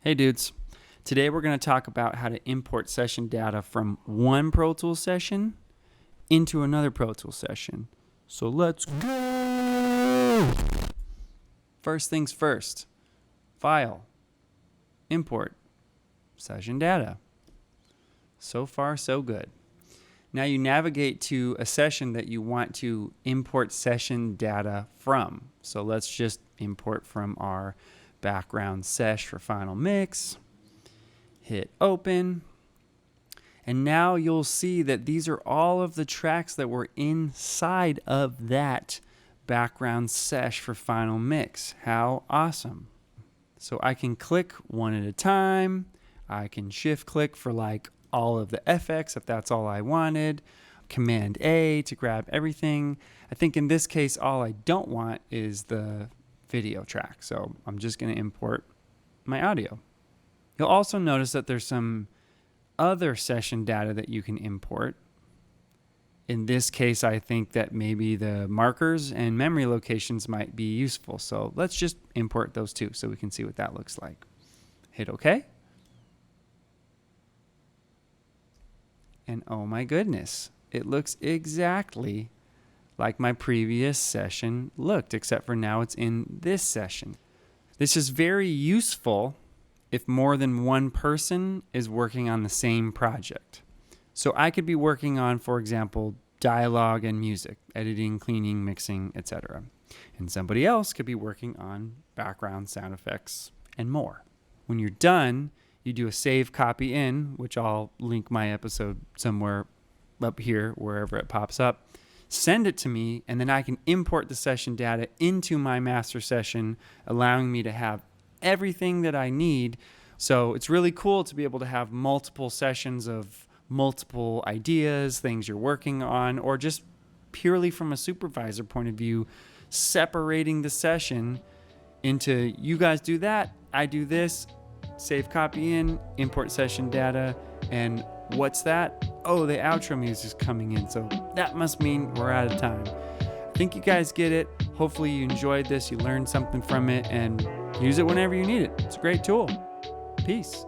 Hey dudes, today we're going to talk about how to import session data from one Pro Tools session into another Pro Tools session. So let's go! First things first, file, import, session data. So far so good. Now you navigate to a session that you want to import session data from. So let's just import from our background sesh for final mix. Hit open. And now you'll see that these are all of the tracks that were inside of that background sesh for final mix. How awesome. So I can click one at a time. I can shift click for like all of the FX if that's all I wanted. Command A to grab everything. I think in this case, all I don't want is the video track. So I'm just going to import my audio. You'll also notice that there's some other session data that you can import. In this case, I think that maybe the markers and memory locations might be useful. So let's just import those too so we can see what that looks like. Hit OK. And oh my goodness, it looks exactly like my previous session looked, except for now it's in this session. This is very useful if more than one person is working on the same project. So I could be working on, for example, dialogue and music, editing, cleaning, mixing, etc. And somebody else could be working on background sound effects and more. When you're done, you do a save copy in, which I'll link my episode somewhere up here, wherever it pops up. Send it to me, and then I can import the session data into my master session, allowing me to have everything that I need. So it's really cool to be able to have multiple sessions of multiple ideas, things you're working on, or just purely from a supervisor point of view, separating the session into you guys do that, I do this, save copy in, import session data, and what's that? Oh, the outro music is coming in, so that must mean we're out of time. I think you guys get it. Hopefully you enjoyed this, you learned something from it, and use it whenever you need it. It's a great tool. Peace.